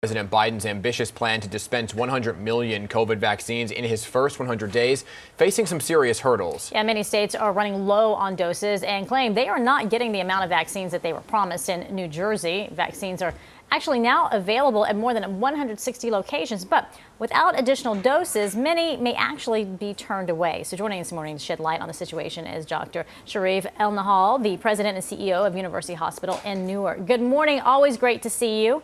President Biden's ambitious plan to dispense 100 million COVID vaccines in his first 100 days, facing some serious hurdles. Yeah, many states are running low on doses and claim they are not getting the amount of vaccines that they were promised. In New Jersey, vaccines are actually now available at more than 160 locations, but without additional doses, many may actually be turned away. So joining us this morning to shed light on the situation is Dr. Shereef Elnahal, the president and CEO of University Hospital in Newark. Good morning. Always great to see you.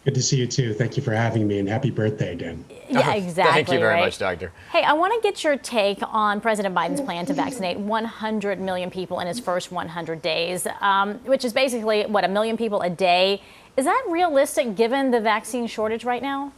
Good to see you too. Thank you for having me, and happy birthday again. Yeah, exactly. Thank you very right? much, Doctor. Hey, I want to get your take on President Biden's plan to vaccinate 100 million people in his first 100 days, which is basically, what, 1 million people a day. Is that realistic given the vaccine shortage right now?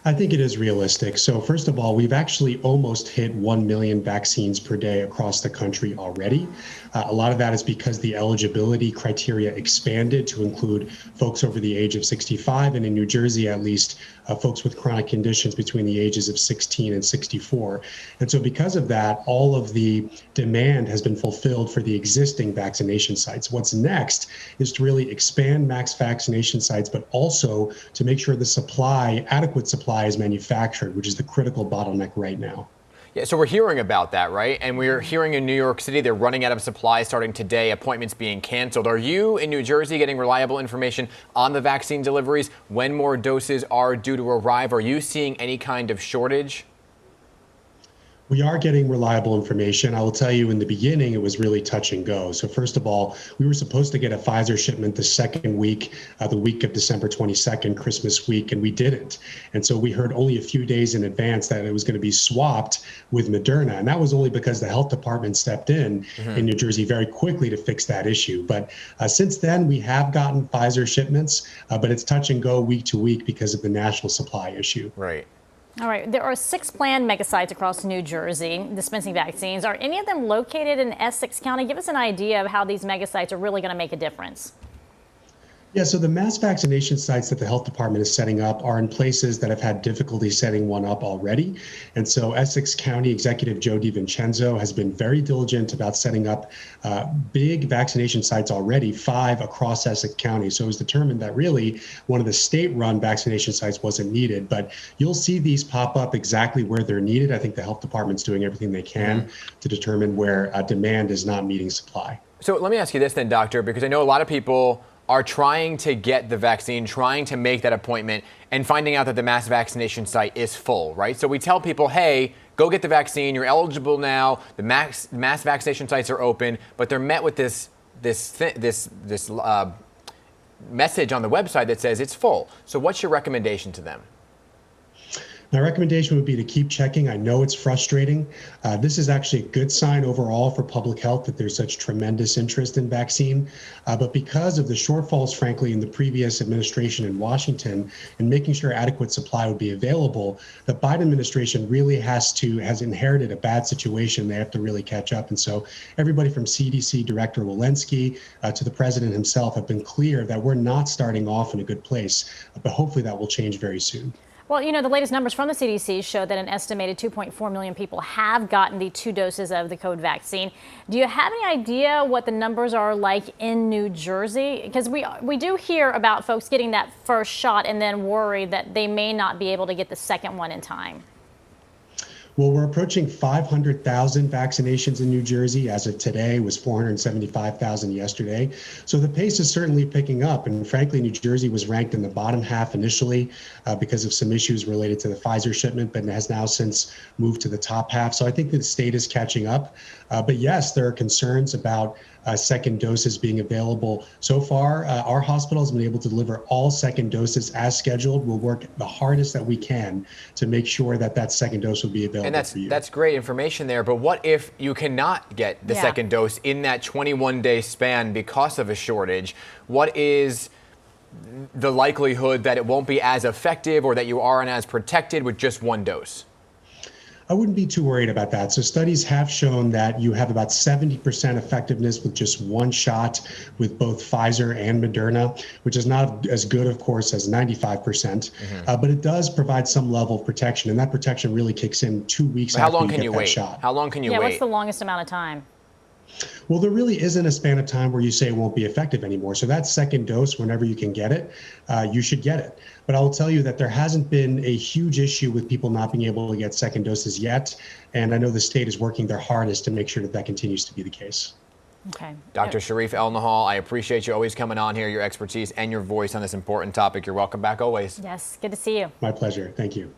I think it is realistic. So first of all, we've actually almost hit 1 million vaccines per day across the country already. A lot of that is because the eligibility criteria expanded to include folks over the age of 65, and in New Jersey, at least, folks with chronic conditions between the ages of 16 and 64. And so because of that, all of the demand has been fulfilled for the existing vaccination sites. What's next is to really expand max vaccination sites, but also to make sure the supply, adequate supply, is manufactured, which is the critical bottleneck right now. Yeah, so we're hearing about that, right? And we're hearing in New York City they're running out of supplies starting today, appointments being canceled. Are you in New Jersey getting reliable information on the vaccine deliveries, when more doses are due to arrive? Are you seeing any kind of shortage? We are getting reliable information. I will tell you, in the beginning, it was really touch and go. So first of all, we were supposed to get a Pfizer shipment the second week, the week of December 22nd, Christmas week, and we didn't. And so we heard only a few days in advance that it was going to be swapped with Moderna. And that was only because the health department stepped in New Jersey very quickly to fix that issue. But since then, we have gotten Pfizer shipments, but it's touch and go week to week because of the national supply issue. Right. All right. There are 6 planned mega sites across New Jersey dispensing vaccines. Are any of them located in Essex County? Give us an idea of how these mega sites are really going to make a difference. Yeah, so the mass vaccination sites that the health department is setting up are in places that have had difficulty setting one up already. And so Essex County Executive Joe DiVincenzo has been very diligent about setting up big vaccination sites already, 5 across Essex County. So it was determined that really one of the state-run vaccination sites wasn't needed. But you'll see these pop up exactly where they're needed. I think the health department's doing everything they can to determine where demand is not meeting supply. So let me ask you this then, Doctor, because I know a lot of people are trying to get the vaccine, trying to make that appointment, and finding out that the mass vaccination site is full, right? So we tell people, hey, go get the vaccine. You're eligible now. The mass vaccination sites are open, but they're met with this message on the website that says it's full. So what's your recommendation to them? My recommendation would be to keep checking. I know it's frustrating. This is actually a good sign overall for public health that there's such tremendous interest in vaccine. But because of the shortfalls, frankly, in the previous administration in Washington and making sure adequate supply would be available, the Biden administration really has inherited a bad situation. They have to really catch up. And so everybody from CDC Director Walensky to the president himself have been clear that we're not starting off in a good place, but hopefully that will change very soon. Well, you know, the latest numbers from the CDC show that an estimated 2.4 million people have gotten the 2 doses of the COVID vaccine. Do you have any idea what the numbers are like in New Jersey? Because we do hear about folks getting that first shot and then worry that they may not be able to get the second one in time. Well, we're approaching 500,000 vaccinations in New Jersey. As of today, was 475,000 yesterday. So the pace is certainly picking up. And frankly, New Jersey was ranked in the bottom half initially because of some issues related to the Pfizer shipment, but has now since moved to the top half. So I think the state is catching up. But yes, there are concerns about second doses being available. So far, our hospital has been able to deliver all second doses as scheduled. We'll work the hardest that we can to make sure that that second dose will be available. And that's great information there. But what if you cannot get the second dose in that 21-day span because of a shortage? What is the likelihood that it won't be as effective or that you aren't as protected with just 1 dose? I wouldn't be too worried about that. So studies have shown that you have about 70% effectiveness with just 1 shot with both Pfizer and Moderna, which is not as good, of course, as 95%. But it does provide some level of protection, and that protection really kicks in 2 weeks after you get that shot. How long can you wait? Yeah, what's the longest amount of time? Well, there really isn't a span of time where you say it won't be effective anymore. So that second dose, whenever you can get it, you should get it. But I will tell you that there hasn't been a huge issue with people not being able to get second doses yet. And I know the state is working their hardest to make sure that that continues to be the case. Okay. Dr. Shereef Elnahal, I appreciate you always coming on here, your expertise and your voice on this important topic. You're welcome back always. Yes, good to see you. My pleasure. Thank you.